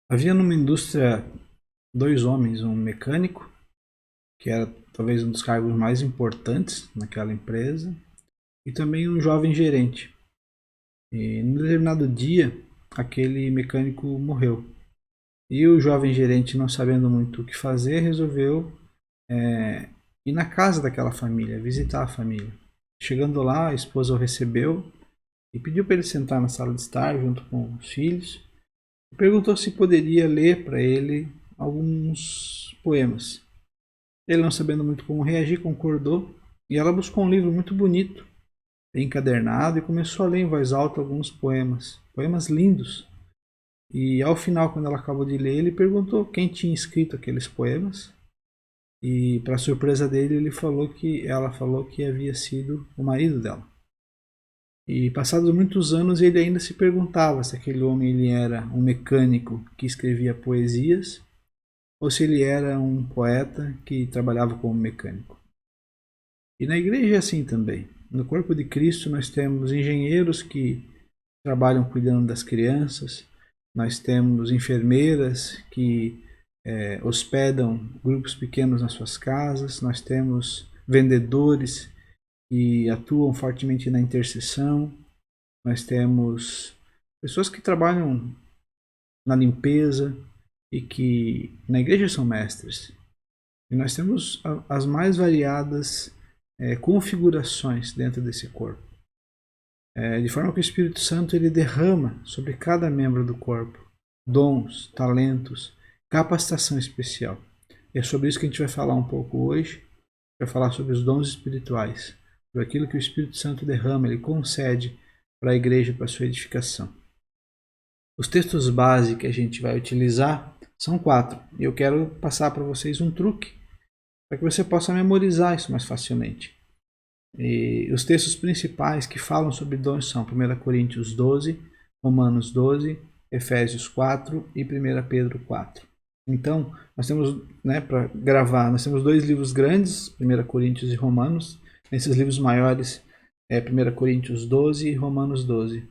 Havia numa indústria dois homens, um mecânico, que era talvez um dos cargos mais importantes naquela empresa, e também um jovem gerente. E num determinado dia, aquele mecânico morreu. E o jovem gerente, não sabendo muito o que fazer, resolveu ir na casa daquela família, visitar a família. Chegando lá, a esposa o recebeu e pediu para ele sentar na sala de estar junto com os filhos. E perguntou se poderia ler para ele alguns poemas. Ele, não sabendo muito como reagir, concordou, e ela buscou um livro muito bonito, encadernado, e começou a ler em voz alta alguns poemas, poemas lindos. E ao final, quando ela acabou de ler, ele perguntou quem tinha escrito aqueles poemas, e para surpresa dele, ela falou que havia sido o marido dela. E passados muitos anos, ele ainda se perguntava se aquele homem ele era um mecânico que escrevia poesias ou se ele era um poeta que trabalhava como mecânico. E na igreja é assim também. No corpo de Cristo nós temos engenheiros que trabalham cuidando das crianças, nós temos enfermeiras que hospedam grupos pequenos nas suas casas, nós temos vendedores que atuam fortemente na intercessão, nós temos pessoas que trabalham na limpeza e que na igreja são mestres. E nós temos as mais variadas configurações dentro desse corpo. De forma que o Espírito Santo ele derrama sobre cada membro do corpo dons, talentos, capacitação especial. E é sobre isso que a gente vai falar um pouco hoje. Vai falar sobre os dons espirituais, sobre aquilo que o Espírito Santo derrama, ele concede para a igreja, para a sua edificação. Os textos base que a gente vai utilizar são 4. E eu quero passar para vocês um truque para que você possa memorizar isso mais facilmente. E os textos principais que falam sobre dons são 1 Coríntios 12, Romanos 12, Efésios 4 e 1 Pedro 4. Então, nós temos, para gravar, nós temos dois livros grandes, 1 Coríntios e Romanos. Nesses livros maiores, 1 Coríntios 12 e Romanos 12.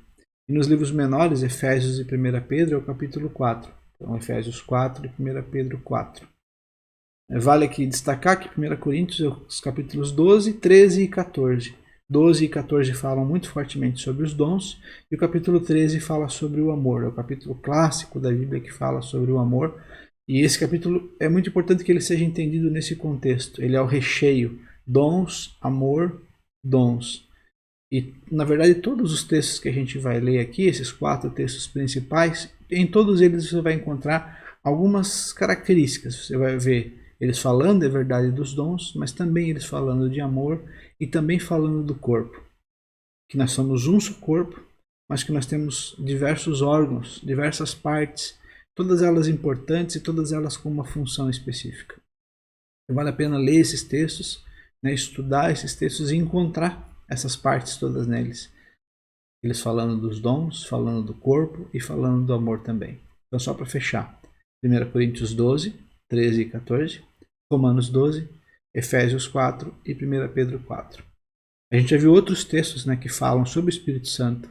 E nos livros menores, Efésios e 1 Pedro, é o capítulo 4. Então, Efésios 4 e 1 Pedro 4. Vale aqui destacar que 1 Coríntios é os capítulos 12, 13 e 14. 12 e 14 falam muito fortemente sobre os dons, e o capítulo 13 fala sobre o amor. É o capítulo clássico da Bíblia que fala sobre o amor. E esse capítulo é muito importante que ele seja entendido nesse contexto. Ele é o recheio. Dons, amor, dons. E, na verdade, todos os textos que a gente vai ler aqui, esses 4 textos principais, em todos eles você vai encontrar algumas características. Você vai ver eles falando da verdade dos dons, mas também eles falando de amor e também falando do corpo. Que nós somos um só corpo, mas que nós temos diversos órgãos, diversas partes, todas elas importantes e todas elas com uma função específica. Então, vale a pena ler esses textos, estudar esses textos e encontrar essas partes todas neles. Eles falando dos dons, falando do corpo e falando do amor também. Então, só para fechar, 1 Coríntios 12, 13 e 14, Romanos 12, Efésios 4 e 1 Pedro 4. A gente já viu outros textos que falam sobre o Espírito Santo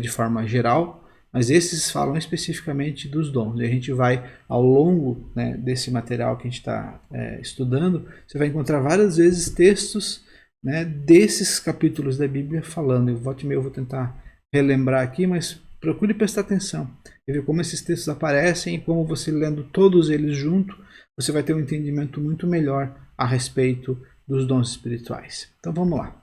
de forma geral, mas esses falam especificamente dos dons. E a gente vai, ao longo desse material que a gente está estudando, você vai encontrar várias vezes textos desses capítulos da Bíblia falando. Eu vou tentar relembrar aqui, mas procure prestar atenção e ver como esses textos aparecem e como você lendo todos eles junto, você vai ter um entendimento muito melhor a respeito dos dons espirituais. Então vamos lá.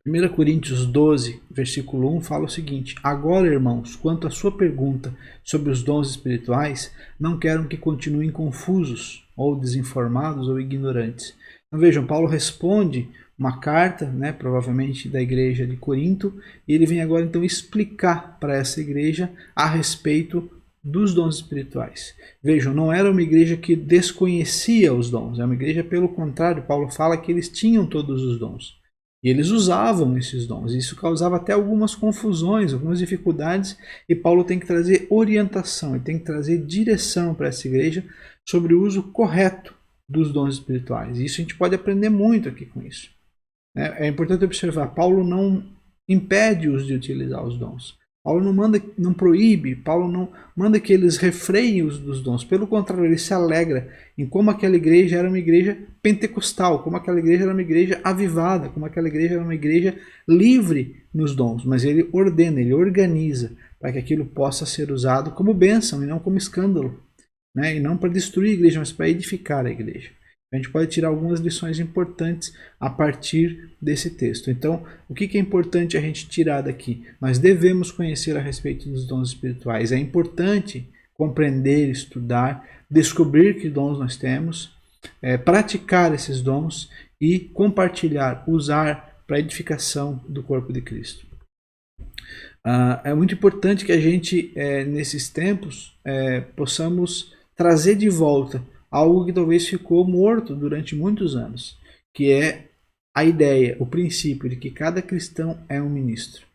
1 Coríntios 12, versículo 1 fala o seguinte: Agora, irmãos, quanto à sua pergunta sobre os dons espirituais, não quero que continuem confusos, ou desinformados, ou ignorantes. Então vejam, Paulo responde uma carta, provavelmente da igreja de Corinto, e ele vem agora então explicar para essa igreja a respeito dos dons espirituais. Vejam, não era uma igreja que desconhecia os dons, é uma igreja, pelo contrário, Paulo fala que eles tinham todos os dons. E eles usavam esses dons. Isso causava até algumas confusões, algumas dificuldades, e Paulo tem que trazer orientação, ele tem que trazer direção para essa igreja sobre o uso correto dos dons espirituais. E isso a gente pode aprender muito aqui com isso. É importante observar, Paulo não impede-os de utilizar os dons, Paulo não manda, não proíbe, Paulo não manda que eles refreiem os dos dons. Pelo contrário, ele se alegra em como aquela igreja era uma igreja pentecostal, como aquela igreja era uma igreja avivada, como aquela igreja era uma igreja livre nos dons. Mas ele ordena, ele organiza para que aquilo possa ser usado como bênção e não como escândalo, né? E não para destruir a igreja, mas para edificar a igreja. A gente pode tirar algumas lições importantes a partir desse texto. Então, o que é importante a gente tirar daqui? Nós devemos conhecer a respeito dos dons espirituais. É importante compreender, estudar, descobrir que dons nós temos, praticar esses dons e compartilhar, usar para a edificação do corpo de Cristo. É muito importante que a gente, nesses tempos, possamos trazer de volta algo que talvez ficou morto durante muitos anos, que é a ideia, o princípio de que cada cristão é um ministro,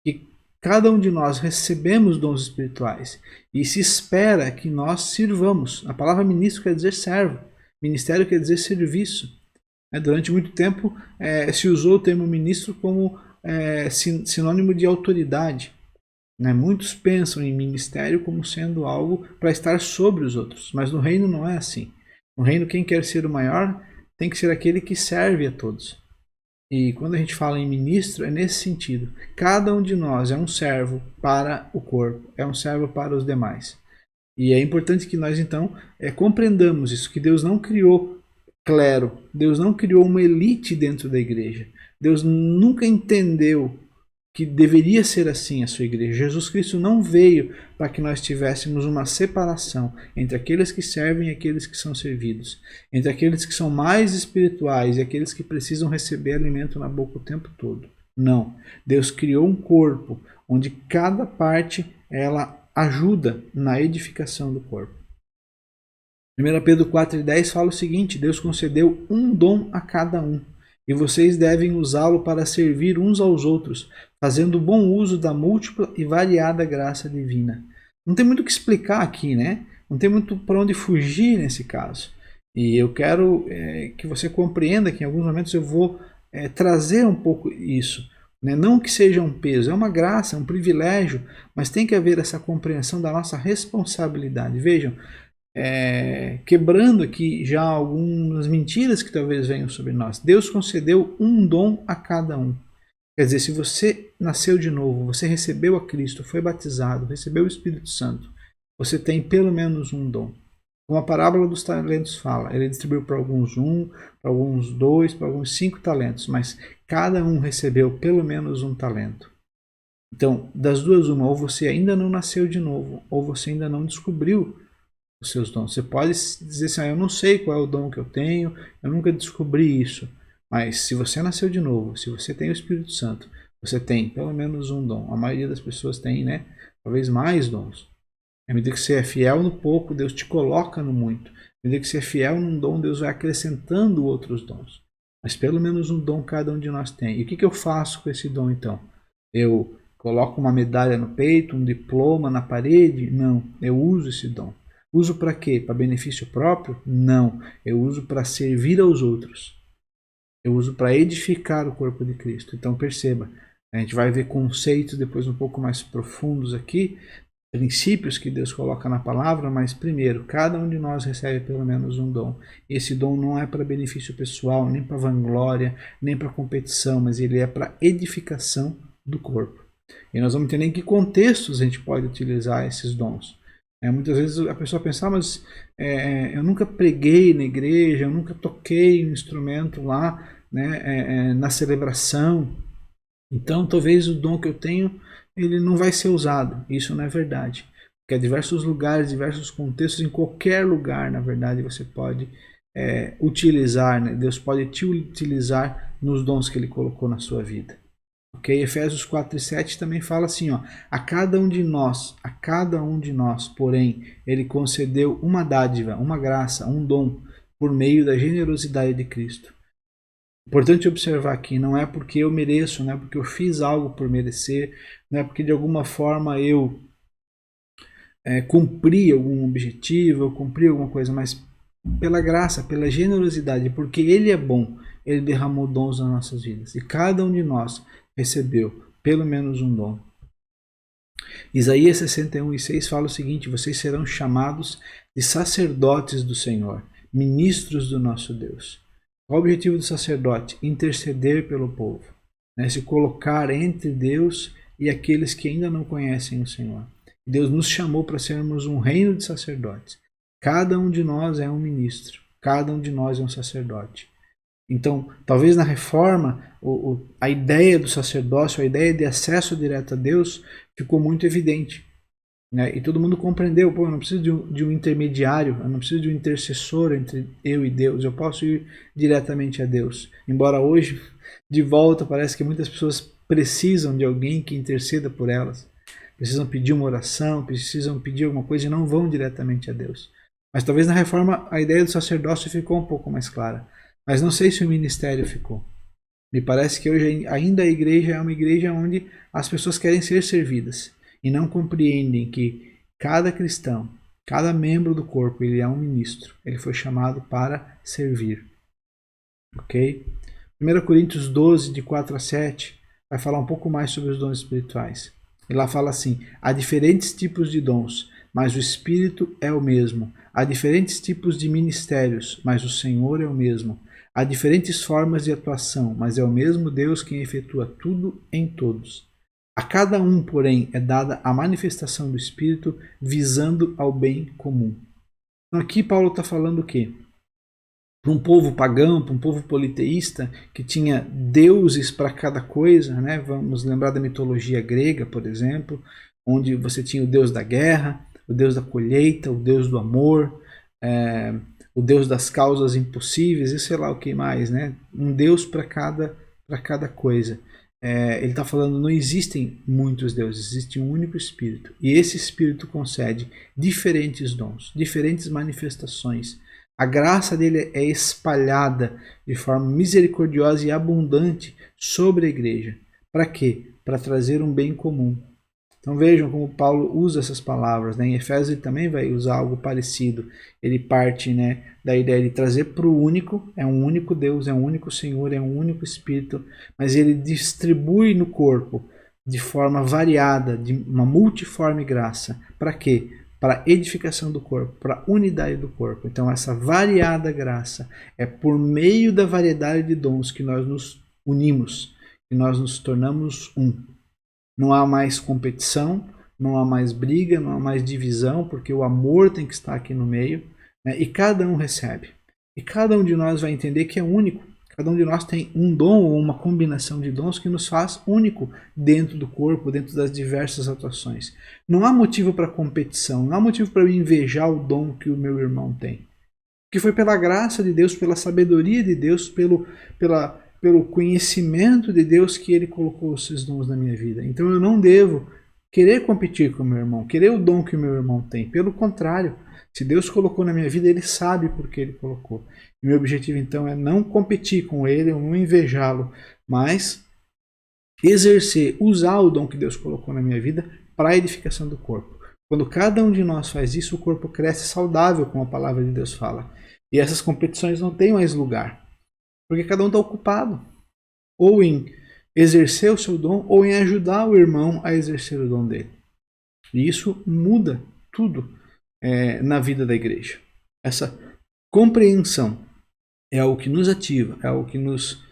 que cada um de nós recebemos dons espirituais e se espera que nós sirvamos. A palavra ministro quer dizer servo, ministério quer dizer serviço. Durante muito tempo se usou o termo ministro como sinônimo de autoridade. Muitos pensam em ministério como sendo algo para estar sobre os outros, mas no reino não é assim. No reino, quem quer ser o maior tem que ser aquele que serve a todos. E quando a gente fala em ministro, é nesse sentido. Cada um de nós é um servo para o corpo, é um servo para os demais. E é importante que nós, então, compreendamos isso, que Deus não criou clero, Deus não criou uma elite dentro da igreja. Deus nunca entendeu que deveria ser assim a sua igreja. Jesus Cristo não veio para que nós tivéssemos uma separação entre aqueles que servem e aqueles que são servidos, entre aqueles que são mais espirituais e aqueles que precisam receber alimento na boca o tempo todo. Não. Deus criou um corpo onde cada parte ela ajuda na edificação do corpo. 1 Pedro 4,10 fala o seguinte: Deus concedeu um dom a cada um, e vocês devem usá-lo para servir uns aos outros, fazendo bom uso da múltipla e variada graça divina. Não tem muito o que explicar aqui, né? Não tem muito para onde fugir nesse caso. E eu quero que você compreenda que em alguns momentos eu vou trazer um pouco isso. Né? Não que seja um peso, é uma graça, é um privilégio, mas tem que haver essa compreensão da nossa responsabilidade. Vejam, quebrando aqui já algumas mentiras que talvez venham sobre nós. Deus concedeu um dom a cada um. Quer dizer, se você nasceu de novo, você recebeu a Cristo, foi batizado, recebeu o Espírito Santo, você tem pelo menos um dom. Como a parábola dos talentos fala, ele distribuiu para alguns 1, para alguns 2, para alguns 5 talentos, mas cada um recebeu pelo menos um talento. Então, das duas uma, ou você ainda não nasceu de novo, ou você ainda não descobriu os seus dons. Você pode dizer assim, eu não sei qual é o dom que eu tenho, eu nunca descobri isso. Mas se você nasceu de novo, se você tem o Espírito Santo, você tem pelo menos um dom. A maioria das pessoas tem, né? Talvez mais dons. À medida que você é fiel no pouco, Deus te coloca no muito. À medida que você é fiel num dom, Deus vai acrescentando outros dons. Mas pelo menos um dom cada um de nós tem. E o que eu faço com esse dom então? Eu coloco uma medalha no peito, um diploma na parede? Não, eu uso esse dom. Uso para quê? Para benefício próprio? Não, eu uso para servir aos outros. Eu uso para edificar o corpo de Cristo. Então perceba, a gente vai ver conceitos depois um pouco mais profundos aqui, princípios que Deus coloca na palavra, mas primeiro, cada um de nós recebe pelo menos um dom. Esse dom não é para benefício pessoal, nem para vanglória, nem para competição, mas ele é para edificação do corpo. E nós vamos entender em que contextos a gente pode utilizar esses dons. Muitas vezes a pessoa pensa, mas eu nunca preguei na igreja, eu nunca toquei um instrumento lá, né, na celebração. Então talvez o dom que eu tenho ele não vai ser usado. Isso não é verdade. Porque há diversos lugares, diversos contextos, em qualquer lugar, na verdade, você pode utilizar, né? Deus pode te utilizar nos dons que Ele colocou na sua vida. Okay? Efésios 4:7 também fala assim, ó, a cada um de nós, porém, Ele concedeu uma dádiva, uma graça, um dom, por meio da generosidade de Cristo. Importante observar aqui, não é porque eu mereço, não é porque eu fiz algo por merecer, não é porque de alguma forma eu cumpri algum objetivo, eu cumpri alguma coisa, mas pela graça, pela generosidade, porque Ele é bom, Ele derramou dons nas nossas vidas. E cada um de nós recebeu pelo menos um dom. Isaías 61:6 fala o seguinte: vocês serão chamados de sacerdotes do Senhor, ministros do nosso Deus. Qual o objetivo do sacerdote? Interceder pelo povo, né? Se colocar entre Deus e aqueles que ainda não conhecem o Senhor. Deus nos chamou para sermos um reino de sacerdotes. Cada um de nós é um ministro, cada um de nós é um sacerdote. Então, talvez na reforma, a ideia do sacerdócio, a ideia de acesso direto a Deus ficou muito evidente, né? E todo mundo compreendeu, pô, eu não preciso de um intermediário, eu não preciso de um intercessor entre eu e Deus, eu posso ir diretamente a Deus. Embora hoje, de volta, parece que muitas pessoas precisam de alguém que interceda por elas, precisam pedir uma oração, precisam pedir alguma coisa e não vão diretamente a Deus. Mas talvez na reforma a ideia do sacerdócio ficou um pouco mais clara. Mas não sei se o ministério ficou. Me parece que hoje ainda a igreja é uma igreja onde as pessoas querem ser servidas e não compreendem que cada cristão, cada membro do corpo, ele é um ministro. Ele foi chamado para servir. Ok? 1 Coríntios 12, de 4 a 7, vai falar um pouco mais sobre os dons espirituais. E lá fala assim: há diferentes tipos de dons, mas o Espírito é o mesmo. Há diferentes tipos de ministérios, mas o Senhor é o mesmo. Há diferentes formas de atuação, mas é o mesmo Deus quem efetua tudo em todos. A cada um, porém, é dada a manifestação do Espírito visando ao bem comum. Então aqui Paulo está falando o quê? Para um povo pagão, para um povo politeísta, que tinha deuses para cada coisa, né? Vamos lembrar da mitologia grega, por exemplo, onde você tinha o deus da guerra, o deus da colheita, o deus do amor, o deus das causas impossíveis e sei lá o que mais, né? Um deus para cada coisa. Ele está falando, não existem muitos deuses, existe um único Espírito. E esse Espírito concede diferentes dons, diferentes manifestações. A graça dele é espalhada de forma misericordiosa e abundante sobre a igreja. Para quê? Para trazer um bem comum. Então vejam como Paulo usa essas palavras, né? Em Efésios ele também vai usar algo parecido. Ele parte, né, da ideia de trazer para o único, é um único Deus, é um único Senhor, é um único Espírito, mas ele distribui no corpo de forma variada, de uma multiforme graça. Para quê? Para a edificação do corpo, para a unidade do corpo. Então essa variada graça é por meio da variedade de dons que nós nos unimos, que nós nos tornamos um. Não há mais competição, não há mais briga, não há mais divisão, porque o amor tem que estar aqui no meio, né? E cada um recebe. E cada um de nós vai entender que é único. Cada um de nós tem um dom ou uma combinação de dons que nos faz único dentro do corpo, dentro das diversas atuações. Não há motivo para competição, não há motivo para eu invejar o dom que o meu irmão tem. Que foi pela graça de Deus, pela sabedoria de Deus, pelo conhecimento de Deus que ele colocou esses dons na minha vida. Então eu não devo querer competir com o meu irmão, querer o dom que o meu irmão tem. Pelo contrário, se Deus colocou na minha vida, ele sabe por que ele colocou. E meu objetivo então é não competir com ele, não invejá-lo, mas exercer, usar o dom que Deus colocou na minha vida para a edificação do corpo. Quando cada um de nós faz isso, o corpo cresce saudável, como a palavra de Deus fala. E essas competições não têm mais lugar. Porque cada um está ocupado, ou em exercer o seu dom, ou em ajudar o irmão a exercer o dom dele. E isso muda tudo na vida da igreja. Essa compreensão é o que nos ativa, é o que nos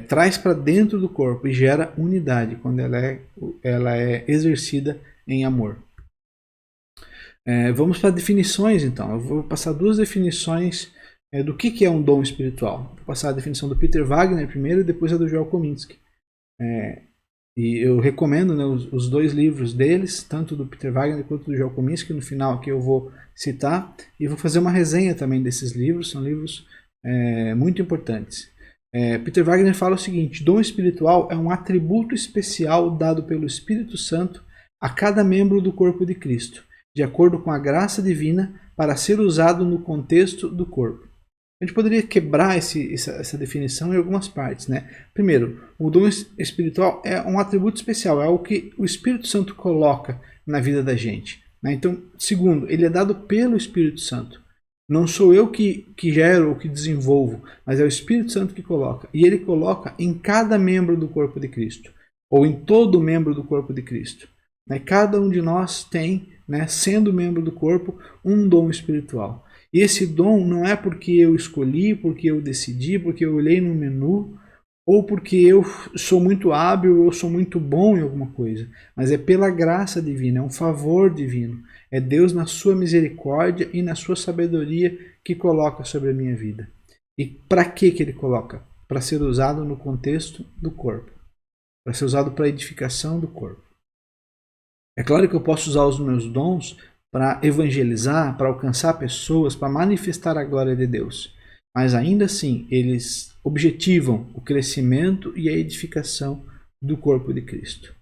traz para dentro do corpo e gera unidade quando ela é exercida em amor. Vamos para definições então. Eu vou passar duas definições do que é um dom espiritual. Vou passar a definição do Peter Wagner primeiro e depois a do Joel Kominski. E eu recomendo, né, os dois livros deles, tanto do Peter Wagner quanto do Joel Kominski, no final aqui eu vou citar, e vou fazer uma resenha também desses livros, são livros muito importantes. Peter Wagner fala o seguinte: dom espiritual é um atributo especial dado pelo Espírito Santo a cada membro do corpo de Cristo, de acordo com a graça divina, para ser usado no contexto do corpo. A gente poderia quebrar essa definição em algumas partes, né? Primeiro, o dom espiritual é um atributo especial, é algo que o Espírito Santo coloca na vida da gente, né? Então, segundo, ele é dado pelo Espírito Santo. Não sou eu que gero ou que desenvolvo, mas é o Espírito Santo que coloca. E ele coloca em cada membro do corpo de Cristo, ou em todo membro do corpo de Cristo. né? Cada um de nós tem, né, sendo membro do corpo, um dom espiritual. E esse dom não é porque eu escolhi, porque eu decidi, porque eu olhei no menu, ou porque eu sou muito hábil, ou sou muito bom em alguma coisa, mas é pela graça divina, é um favor divino. É Deus na sua misericórdia e na sua sabedoria que coloca sobre a minha vida. E para que ele coloca? Para ser usado no contexto do corpo, para ser usado para a edificação do corpo. É claro que eu posso usar os meus dons para evangelizar, para alcançar pessoas, para manifestar a glória de Deus. Mas ainda assim, eles objetivam o crescimento e a edificação do corpo de Cristo.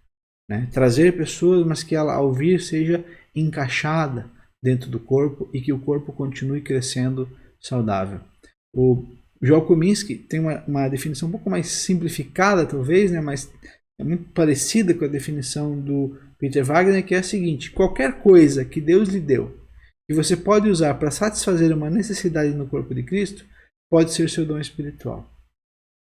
Né? Trazer pessoas, mas que ela, ao vir, seja encaixada dentro do corpo e que o corpo continue crescendo saudável. O Joel Kominski tem uma definição um pouco mais simplificada, talvez, né? Mas é muito parecida com a definição do Peter Wagner, que é a seguinte: qualquer coisa que Deus lhe deu, que você pode usar para satisfazer uma necessidade no corpo de Cristo, pode ser seu dom espiritual.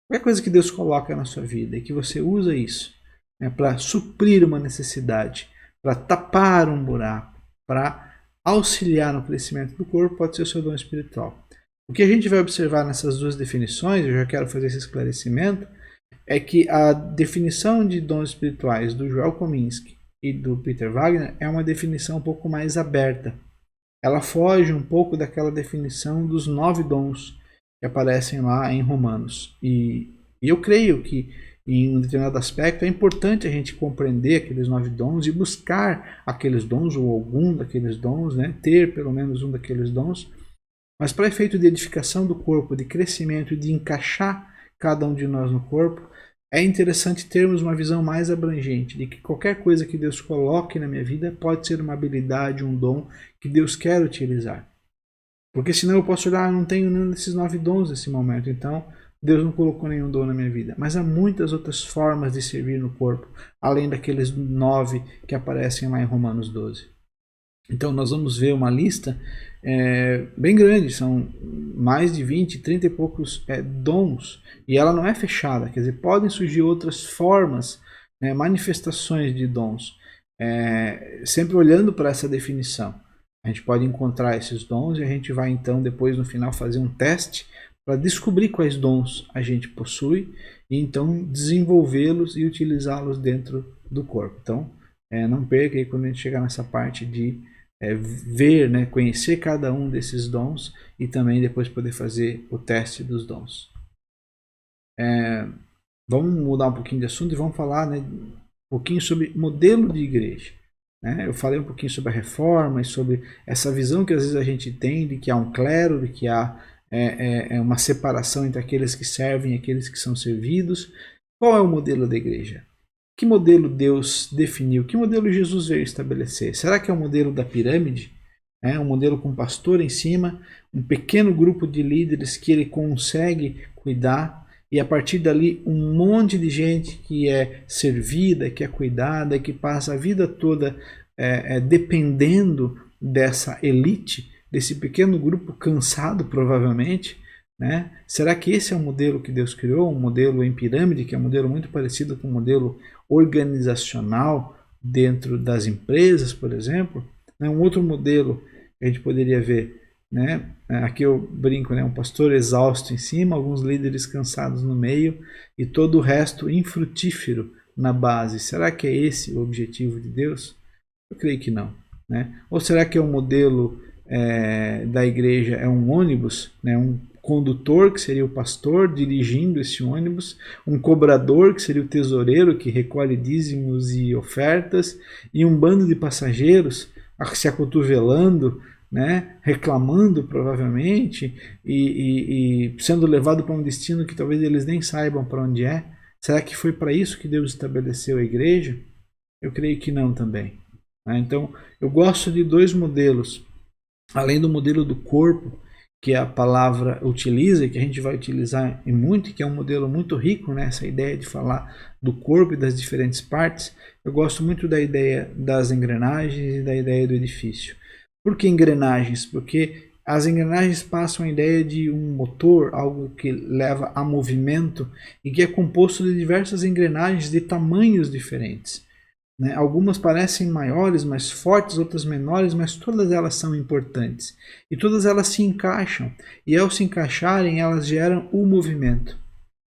Qualquer coisa que Deus coloca na sua vida e que você usa isso, né, para suprir uma necessidade, para tapar um buraco, para auxiliar no crescimento do corpo, pode ser o seu dom espiritual. O que a gente vai observar nessas duas definições, eu já quero fazer esse esclarecimento, é que a definição de dons espirituais do Joel Kominski e do Peter Wagner é uma definição um pouco mais aberta. Ela foge um pouco daquela definição dos 9 dons que aparecem lá em Romanos. E eu creio que, em um determinado aspecto, é importante a gente compreender aqueles 9 dons e buscar aqueles dons, ou algum daqueles dons, né? Ter pelo menos um daqueles dons. Mas para efeito de edificação do corpo, de crescimento e de encaixar cada um de nós no corpo, é interessante termos uma visão mais abrangente de que qualquer coisa que Deus coloque na minha vida pode ser uma habilidade, um dom que Deus quer utilizar. Porque senão eu posso olhar, eu não tenho nenhum desses 9 dons nesse momento, então Deus não colocou nenhum dom na minha vida. Mas há muitas outras formas de servir no corpo, além daqueles 9 que aparecem lá em Romanos 12. Então nós vamos ver uma lista bem grande, são mais de 20, 30 e poucos dons, e ela não é fechada, quer dizer, podem surgir outras formas, né, manifestações de dons, sempre olhando para essa definição. A gente pode encontrar esses dons e a gente vai então depois no final fazer um teste para descobrir quais dons a gente possui e então desenvolvê-los e utilizá-los dentro do corpo. Então não perca aí quando a gente chegar nessa parte de ver, né, conhecer cada um desses dons e também depois poder fazer o teste dos dons. Vamos mudar um pouquinho de assunto e vamos falar, né, um pouquinho sobre modelo de igreja. Eu falei um pouquinho sobre a reforma e sobre essa visão que às vezes a gente tem de que há um clero, de que há uma separação entre aqueles que servem e aqueles que são servidos. Qual é o modelo da igreja? Que modelo Deus definiu? Que modelo Jesus veio estabelecer? Será que é o modelo da pirâmide? Um modelo com pastor em cima, um pequeno grupo de líderes que ele consegue cuidar e a partir dali um monte de gente que é servida, que é cuidada, que passa a vida toda dependendo dessa elite, desse pequeno grupo cansado provavelmente, né? Será que esse é o modelo que Deus criou, um modelo em pirâmide, que é um modelo muito parecido com o modelo organizacional dentro das empresas, por exemplo? Um outro modelo que a gente poderia ver, né? Aqui eu brinco, né? Um pastor exausto em cima, alguns líderes cansados no meio e todo o resto infrutífero na base. Será que é esse o objetivo de Deus? Eu creio que não, né? Ou será que é um modelo da igreja, é um ônibus, né? Um condutor, que seria o pastor, dirigindo esse ônibus, um cobrador, que seria o tesoureiro, que recolhe dízimos e ofertas, e um bando de passageiros se acotovelando, né, reclamando provavelmente, e sendo levado para um destino que talvez eles nem saibam para onde é. Será que foi para isso que Deus estabeleceu a igreja? Eu creio que não também. Então, eu gosto de 2 modelos, além do modelo do corpo, que a palavra utiliza e que a gente vai utilizar em muito, que é um modelo muito rico, né? Essa ideia de falar do corpo e das diferentes partes. Eu gosto muito da ideia das engrenagens e da ideia do edifício. Por que engrenagens? Porque as engrenagens passam a ideia de um motor, algo que leva a movimento e que é composto de diversas engrenagens de tamanhos diferentes. né? Algumas parecem maiores, mais fortes, outras menores, mas todas elas são importantes. E todas elas se encaixam. E ao se encaixarem, elas geram o movimento.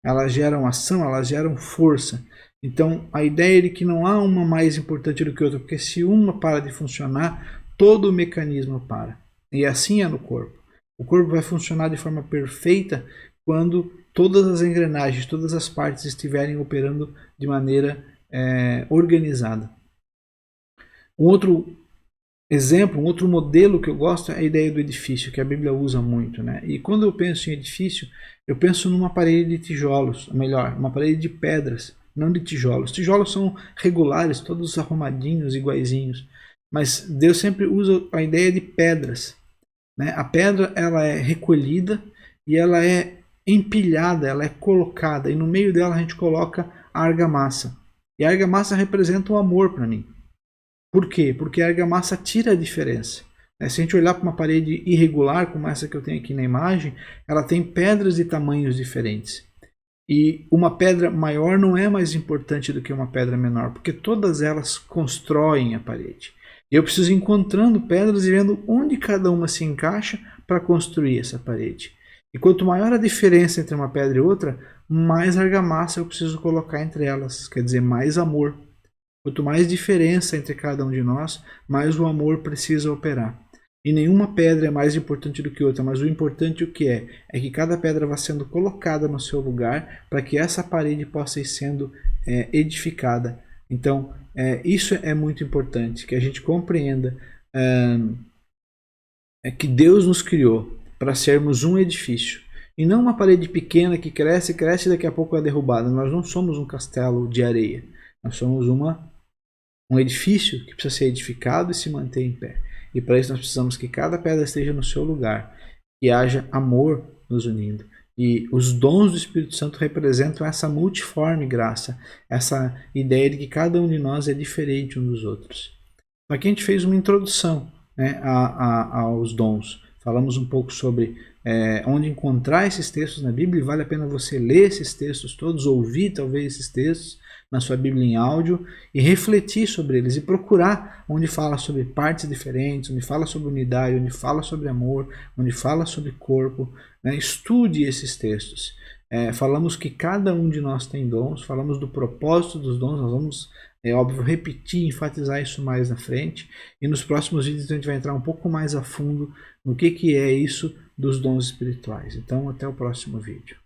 Elas geram ação, elas geram força. Então, a ideia é de que não há uma mais importante do que outra, porque se uma para de funcionar, todo o mecanismo para. E assim é no corpo. O corpo vai funcionar de forma perfeita quando todas as engrenagens, todas as partes estiverem operando de maneira organizada. Um outro exemplo, um outro modelo que eu gosto é a ideia do edifício, que a Bíblia usa muito, né? E quando eu penso em edifício, eu penso numa parede de tijolos, ou melhor, uma parede de pedras, não de tijolos. Tijolos são regulares, todos arrumadinhos, iguaizinhos. Mas Deus sempre usa a ideia de pedras, né? A pedra, ela é recolhida e ela é empilhada, ela é colocada, e no meio dela a gente coloca a argamassa. E a argamassa representa o amor para mim. Por quê? Porque a argamassa tira a diferença. Se a gente olhar para uma parede irregular, como essa que eu tenho aqui na imagem, ela tem pedras de tamanhos diferentes. E uma pedra maior não é mais importante do que uma pedra menor, porque todas elas constroem a parede. E eu preciso ir encontrando pedras e vendo onde cada uma se encaixa para construir essa parede. E quanto maior a diferença entre uma pedra e outra, mais argamassa eu preciso colocar entre elas, quer dizer, mais amor. Quanto mais diferença entre cada um de nós, mais o amor precisa operar. E nenhuma pedra é mais importante do que outra, mas o importante o que é que cada pedra vá sendo colocada no seu lugar para que essa parede possa ir sendo edificada. Então, isso é muito importante, que a gente compreenda que Deus nos criou para sermos um edifício. E não uma parede pequena que cresce e daqui a pouco é derrubada. Nós não somos um castelo de areia. Nós somos um edifício que precisa ser edificado e se manter em pé. E para isso nós precisamos que cada pedra esteja no seu lugar, que haja amor nos unindo. E os dons do Espírito Santo representam essa multiforme graça, essa ideia de que cada um de nós é diferente um dos outros. Aqui a gente fez uma introdução, né, aos dons. Falamos um pouco sobre onde encontrar esses textos na Bíblia. Vale a pena você ler esses textos todos, ouvir talvez esses textos na sua Bíblia em áudio e refletir sobre eles e procurar onde fala sobre partes diferentes, onde fala sobre unidade, onde fala sobre amor, onde fala sobre corpo, né? Estude esses textos. Falamos que cada um de nós tem dons, falamos do propósito dos dons, nós vamos, é óbvio, repetir, enfatizar isso mais na frente, e nos próximos vídeos a gente vai entrar um pouco mais a fundo no que é isso dos dons espirituais. Então, até o próximo vídeo.